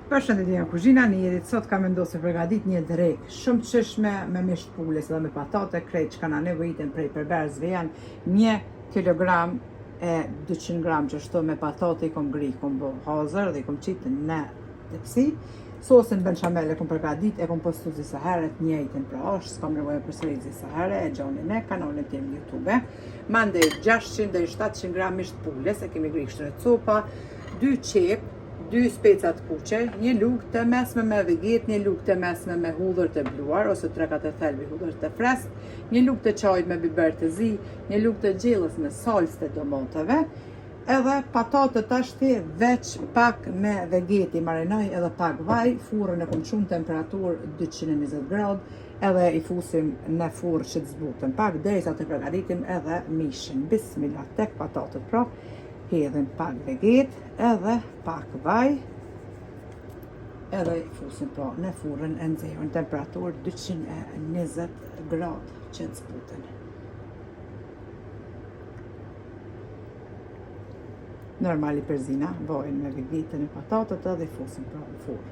Përshëndetje nga kuzhina Njerit. Sot kam vendosur përgatit një drekë shumë të shishme me misht pulës dhe me patate, krejt që kanë nevojitën prej përberzve janë 1 kilogram e 200 gram që shto me patate i kom gri, kom bo hazër dhe i kom qitë në tepsi. Sosin benchamel e kom përgatit, e kom postu disa herët njëjtën pra është, s'kam nevojë për sëriz disa herë, e gjoni në kanalin tim YouTube. Mandej 600 dhe 700 gram misht pulës, e kemi gri shtre copa, 2 qep, 2 specat kuqe, 1 lugë të mesme me veget, 1 lugë të mesme me hudhër të bluar, ose 3-4 thelbi hudhër të fresk, 1 lugë të çajit me biber të zi, 1 lugë të gjellës me salcë të domatave, edhe patatët ashti veç pak me vegeti marinoj edhe pak vaj, furrën e kom çunë temperaturë 220 gradë, edhe i fusim në furrë që të zbutën pak, derisa të përgatitim edhe mishin. Bismillah, tek patatët pra, hedhim pak veget, edhe pak vaj, edhe i fusim pra në furrën e nxehur në temperaturë 220 gradë që të zbutën. Normali përzina, vajin me vegetën e patatët edhe i fusim pra në furrë.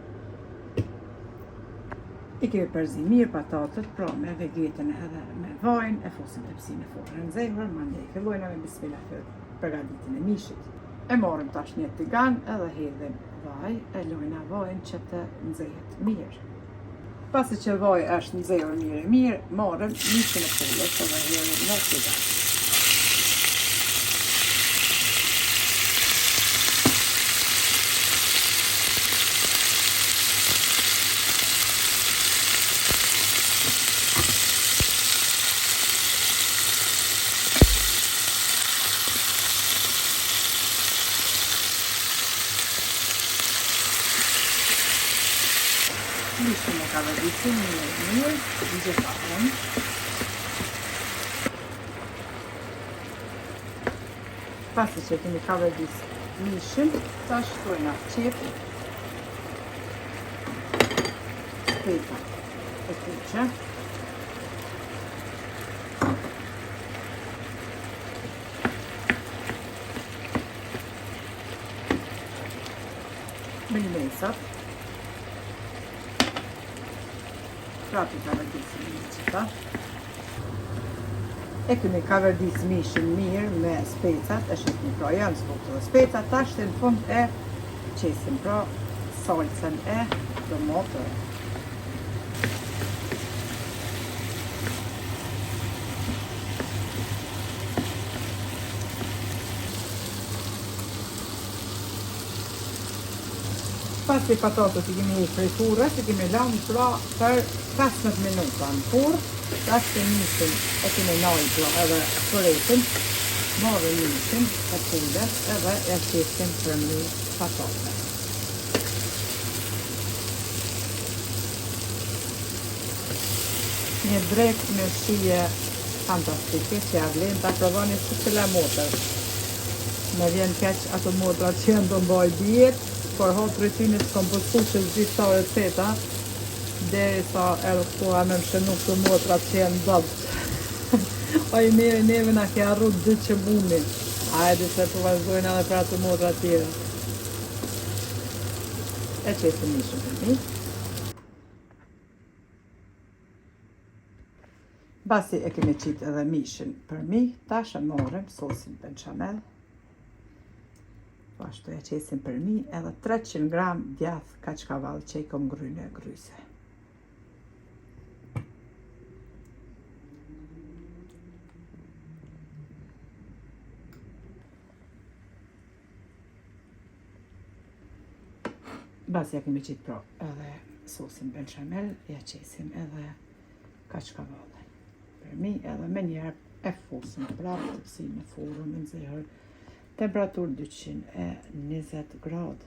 I kemi përzi mirë patatët, pra me vegetën edhe me vajin, e fusim tepsi në furrën e nxehur, mandej fillojna me bismillah përgatitin e mishit. E marrim tash një tigan edhe hedhim vaj, e lojna vajin që të nxehet mirë. Pasi që vaji është nxehur mirë, marrim mishin e pulës edhe hedhim në tigan. Mishin e ka vëdisin mirë, i gjithaton. Pasi që kemi ka vëdis mishin, ta shtojna qep, speta e kuqe, melisat, prapi ka vërdisë një qëta. E kemi ka vërdisë mishin mirë me specat, e shqipni pra janë s'kuptë dhe specat, tash të në fund e qesim pra salcën e domatëve. Pasi patatët i kemi prej furrës, i kemi lanë pra për 15 minuta në furrë, tash të mishin e kemi lajë pra edhe përretin, marrë mishin e pulës edhe e qesim për një patate. Një drekë me shije fantastike që ja vlen ta provoni që të la motër. Me vjen keq ato motrat që janë do mbaj dietë, por hot rritinit s'kom përstu që gjithë sa receta, deri sa edhe këtu a me mshenu këtë motrat që janë dobët. O i neve na ke arru 2 që buni. Hajde se po vazhdojnë edhe për atë motrat tjera. E qesim mishin për mi. Basi e kemi qitë edhe mishin për mi, tash e morëm sosin benchamel. Ashtu e qesim për mi edhe 300 gram djath kaçkavall që i kom gryne gryse. Basi ja kemi qitë pro edhe sosin benchamel, ja qesim edhe kaçkavallin për mi edhe me njerë e fusim prapë të si në furrën e nxehur. Temperaturë 220 gradë.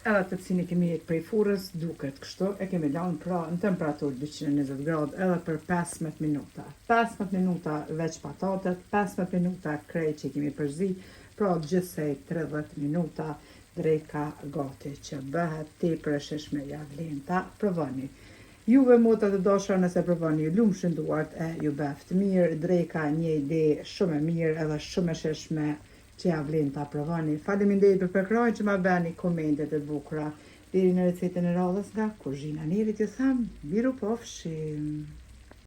Edhe të cini kemi prej furrës duket kështu, e kemi lanë pra në temperaturë 220 gradë edhe për 15 minuta. 15 minuta veç patatet, 15 minuta krejt që kemi përzi, pra gjithsej 30 minuta dreka gati që bëhet tepër e shishme ja vlen ta provoni. Juve motra të dashura nëse provoni ju lumshin duart e ju beft mirë, dreka një ide shumë e mirë edhe shumë e sheshme që ja vlen ta provoni. Faleminderit për përkrahjen që ma bëni komentet e bukura. Deri në recetën e radhës nga kuzhina Nerit ju them, miru pofshim.